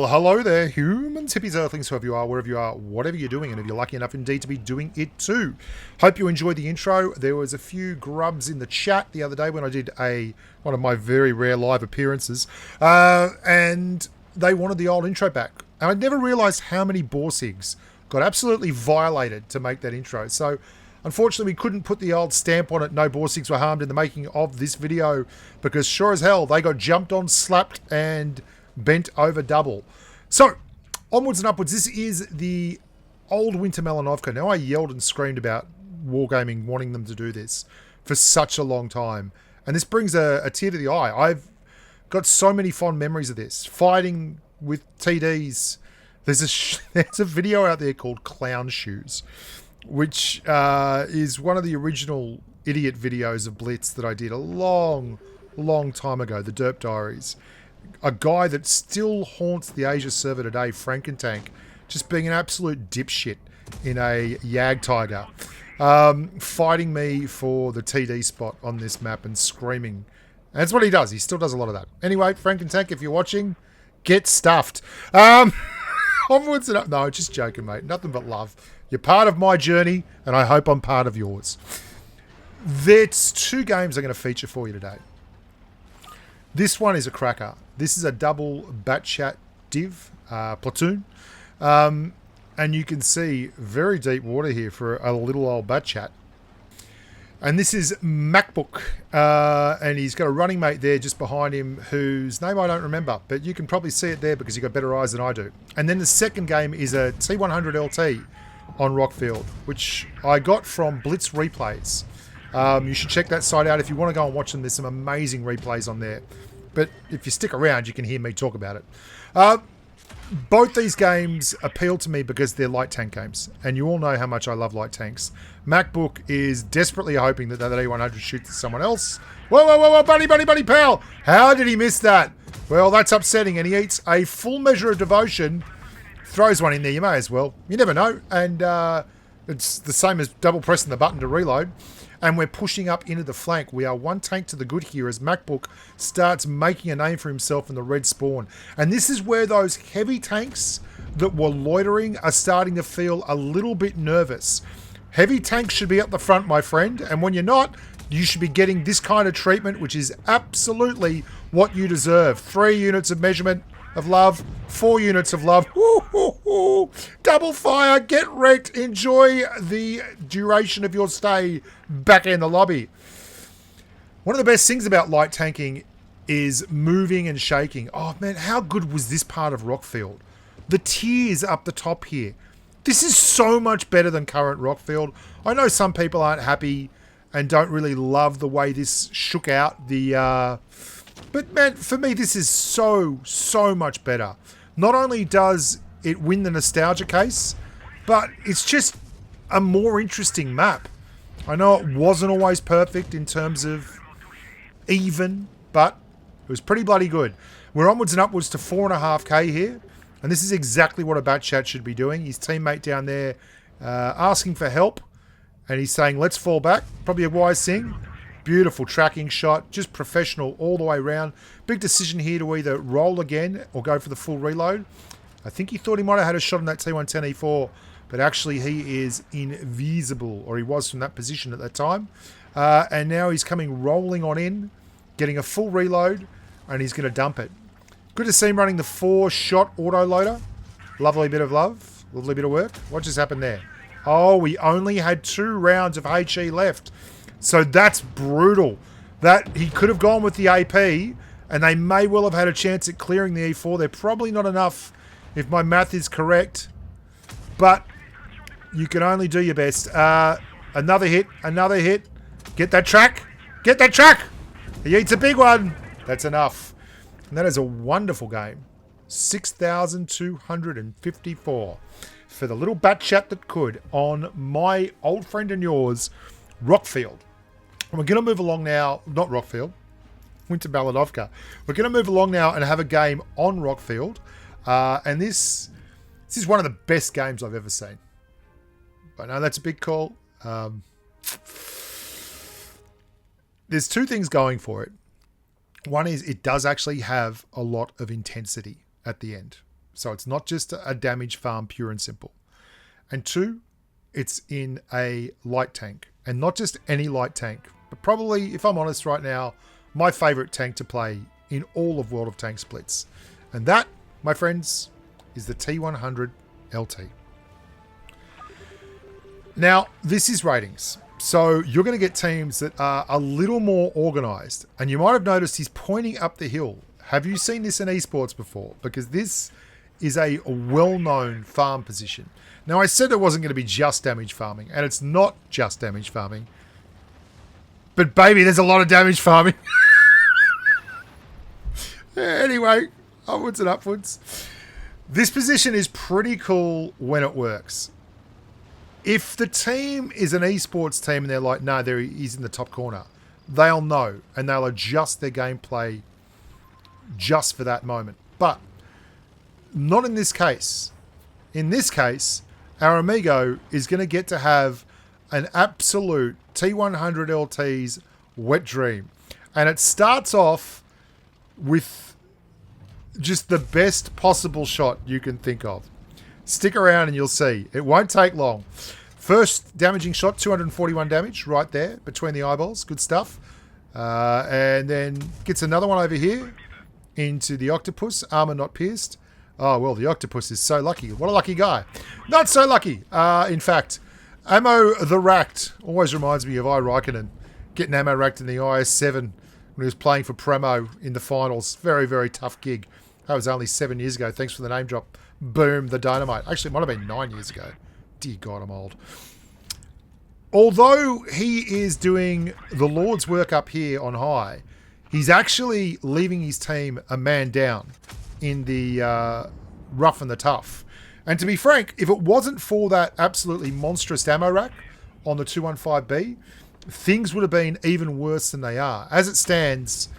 Well, hello there, humans, hippies, earthlings, whoever you are, wherever you are, whatever you're doing, and if you're lucky enough indeed to be doing it too. Hope you enjoyed the intro. There was a few grubs in the chat the other day when I did one of my very rare live appearances, and they wanted the old intro back. And I never realised how many Borsigs got absolutely violated to make that intro. So, unfortunately, we couldn't put the old stamp on it, no Borsigs were harmed in the making of this video, because sure as hell, they got jumped on, slapped, and bent over double. So, onwards and upwards. This is the old Winter Melanovka. Now, I yelled and screamed about Wargaming wanting them to do this for such a long time. And this brings a tear to the eye. I've got so many fond memories of this. Fighting with TDs. There's a video out there called Clown Shoes, which is one of the original idiot videos of Blitz that I did a long time ago, the Derp Diaries. A guy that still haunts the Asia server today, Frankentank, just being an absolute dipshit in a Yag Tiger, fighting me for the TD spot on this map and screaming. And that's what he does. He still does a lot of that. Anyway, Frankentank, if you're watching, get stuffed. Onwards and up. No, just joking, mate. Nothing but love. You're part of my journey, and I hope I'm part of yours. There's two games I'm going to feature for you today. This one is a cracker. This is a double Batchat div, platoon. And you can see very deep water here for a little old Batchat. And this is MacBook. And he's got a running mate there just behind him whose name I don't remember. But you can probably see it there because you've got better eyes than I do. And then the second game is a T100 LT on Rockfield, which I got from Blitz Replays. You should check that site out if you want to go and watch them. There's some amazing replays on there. But if you stick around, you can hear me talk about it. Both these games appeal to me because they're light tank games. And you all know how much I love light tanks. MacBook is desperately hoping that that A100 shoots at someone else. Whoa, buddy, pal. How did he miss that? Well, that's upsetting. And he eats a full measure of devotion. Throws one in there. You may as well. You never know. And it's the same as double pressing the button to reload. And we're pushing up into the flank. We are one tank to the good here as MacBook starts making a name for himself in the red spawn. And this is where those heavy tanks that were loitering are starting to feel a little bit nervous. Heavy tanks should be up the front, my friend. And when you're not, you should be getting this kind of treatment, which is absolutely what you deserve. 3 units of measurement of love, 4 units of love. Woo-hoo-hoo. Double fire, get wrecked. Enjoy the duration of your stay back in the lobby. One of the best things about light tanking is moving and shaking. Oh man, how good was this part of Rockfield? The tiers up the top here. This is so much better than current Rockfield. I know some people aren't happy and don't really love the way this shook out the... But man, for me, this is so much better. Not only does it win the nostalgia case, but it's just a more interesting map. I know it wasn't always perfect in terms of even, but it was pretty bloody good. We're onwards and upwards to 4.5k here, and this is exactly what a Batchat should be doing. His teammate down there asking for help, and he's saying, let's fall back. Probably a wise thing. Beautiful tracking shot, just professional all the way around. Big decision here to either roll again or go for the full reload. I think he thought he might have had a shot on that T110E4, but actually he is invisible, or he was from that position at that time. And now he's coming rolling on in, getting a full reload, and he's going to dump it. Good to see him running the 4-shot autoloader. Lovely bit of love, lovely bit of work. What just happened there? Oh, we only had 2 rounds of HE left. So that's brutal. That he could have gone with the AP, and they may well have had a chance at clearing the E4. They're probably not enough, if my math is correct. But you can only do your best. Another hit. Get that track. Get that track. He eats a big one. That's enough. And that is a wonderful game. 6,254 for the little Batchat that could on my old friend and yours, Rockfield. We're going to move along now, not Rockfield, Winter Melanovka. We're going to move along now and have a game on Rockfield. And this is one of the best games I've ever seen. I know that's a big call. There's 2 things going for it. One is it does actually have a lot of intensity at the end. So it's not just a damage farm, pure and simple. And 2, it's in a light tank. And not just any light tank, but probably, if I'm honest right now, my favourite tank to play in all of World of Tanks Blitz. And that, my friends, is the T100 LT. Now, this is ratings. So you're going to get teams that are a little more organised. And you might have noticed he's pointing up the hill. Have you seen this in esports before? Because this is a well-known farm position. Now, I said it wasn't going to be just damage farming, and it's not just damage farming. But baby, there's a lot of damage farming. Anyway, upwards and upwards. This position is pretty cool when it works. If the team is an esports team and they're like, no, he's in the top corner, they'll know and they'll adjust their gameplay just for that moment. But not in this case. In this case, our amigo is going to get to have an absolute T100 LT's wet dream. And it starts off with just the best possible shot you can think of. Stick around and you'll see. It won't take long. First damaging shot, 241 damage right there between the eyeballs. Good stuff. And then gets another one over here into the octopus. Armor not pierced. Oh, well, the octopus is so lucky. What a lucky guy. Not so lucky. In fact, ammo the racked always reminds me of I Raikkonen getting ammo racked in the IS-7 when he was playing for Premo in the finals. Very, very tough gig. That was only 7 years ago. Thanks for the name drop. Boom, the dynamite. Actually, it might have been 9 years ago. Dear God, I'm old. Although he is doing the Lord's work up here on high, he's actually leaving his team a man down in the rough and the tough. And to be frank, if it wasn't for that absolutely monstrous ammo rack on the 215B, things would have been even worse than they are. As it stands,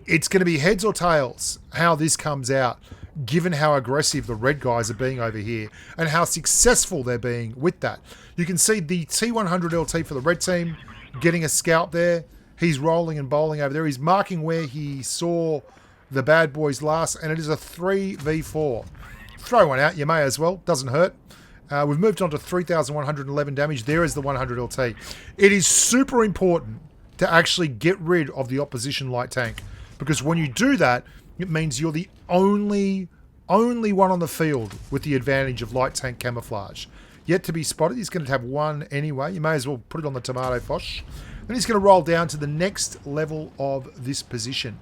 it's going to be heads or tails how this comes out, given how aggressive the red guys are being over here and how successful they're being with that. You can see the T100 LT for the red team getting a scalp there. He's rolling and bowling over there. He's marking where he saw the bad boys last, and it is a 3v4. Throw one out, you may as well. Doesn't hurt. We've moved on to 3,111 damage. There is the 100 LT. It is super important to actually get rid of the opposition light tank, because when you do that, it means you're the only one on the field with the advantage of light tank camouflage. Yet to be spotted. He's going to have one anyway. You may as well put it on the tomato fosh. Then he's going to roll down to the next level of this position.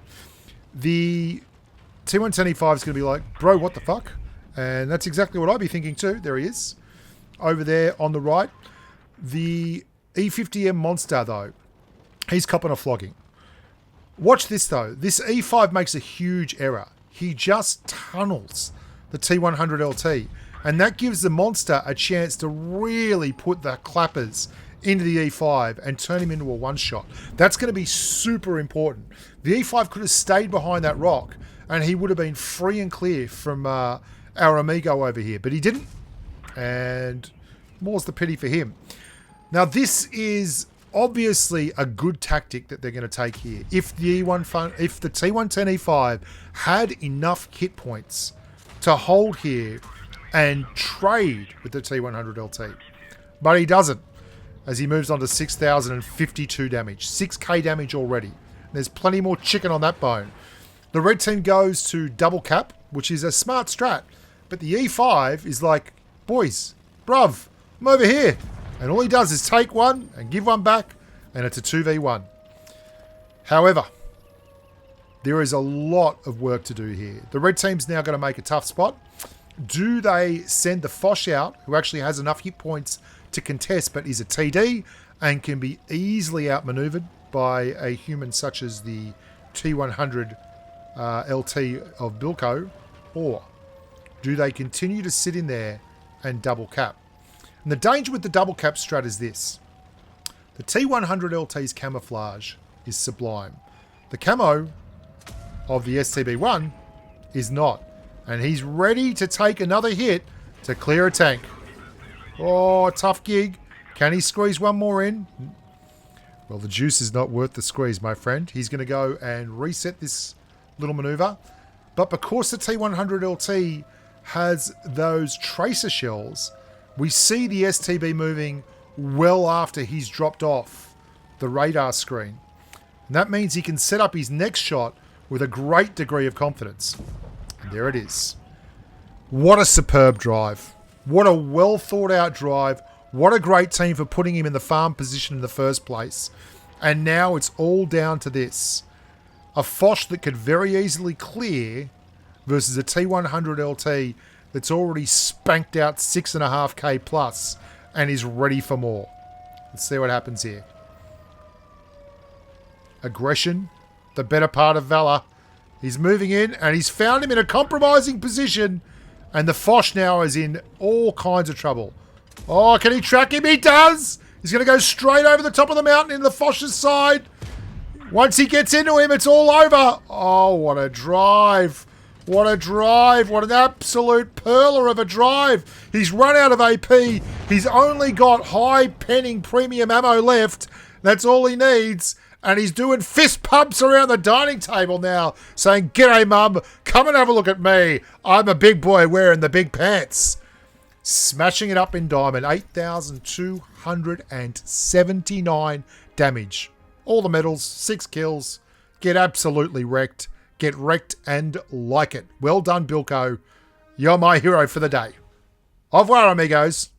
The T110E5 is going to be like, bro, what the fuck? And that's exactly what I'd be thinking too. There he is. Over there on the right. The E50M monster, though, he's copping a flogging. Watch this, though. This E5 makes a huge error. He just tunnels the T100 LT. And that gives the monster a chance to really put the clappers into the E5 and turn him into a one-shot. That's going to be super important. The E5 could have stayed behind that rock and he would have been free and clear from our amigo over here. But he didn't. And more's the pity for him. Now, this is obviously a good tactic that they're going to take here. If the T110E5 had enough hit points to hold here and trade with the T100 LT. But he doesn't, as he moves on to 6,052 damage. 6k damage already. There's plenty more chicken on that bone. The red team goes to double cap, which is a smart strat. But the E5 is like, boys, bruv, I'm over here. And all he does is take one and give one back, and it's a 2v1. However, there is a lot of work to do here. The red team's now going to make a tough spot. Do they send the Fosh out, who actually has enough hit points to contest, but is a TD and can be easily outmaneuvered by a human such as the T100 LT of Bilko? Or do they continue to sit in there and double cap? And the danger with the double cap strat is this. The T100 LT's camouflage is sublime. The camo of the STB1 is not. And he's ready to take another hit to clear a tank. Oh, tough gig. Can he squeeze one more in? Well, the juice is not worth the squeeze, my friend. He's going to go and reset this little maneuver. But because the T100 LT has those tracer shells, we see the STB moving well after he's dropped off the radar screen. And that means he can set up his next shot with a great degree of confidence. And there it is. What a superb drive. What a well thought out drive. What a great team for putting him in the farm position in the first place. And now it's all down to this. A Foch that could very easily clear versus a T100 LT that's already spanked out 6.5k plus and is ready for more. Let's see what happens here. Aggression, the better part of valor. He's moving in and he's found him in a compromising position. And the Foch now is in all kinds of trouble. Oh, can he track him? He does! He's going to go straight over the top of the mountain in the Foch's side. Once he gets into him, it's all over. Oh, what a drive. What a drive. What an absolute perler of a drive. He's run out of AP. He's only got high penning premium ammo left. That's all he needs. And he's doing fist pumps around the dining table now, saying, "G'day, mum. Come and have a look at me. I'm a big boy wearing the big pants." Smashing it up in diamond. 8,279 damage. All the medals, 6 kills. Get absolutely wrecked. Get wrecked and like it. Well done, Bilko. You're my hero for the day. Au revoir, amigos.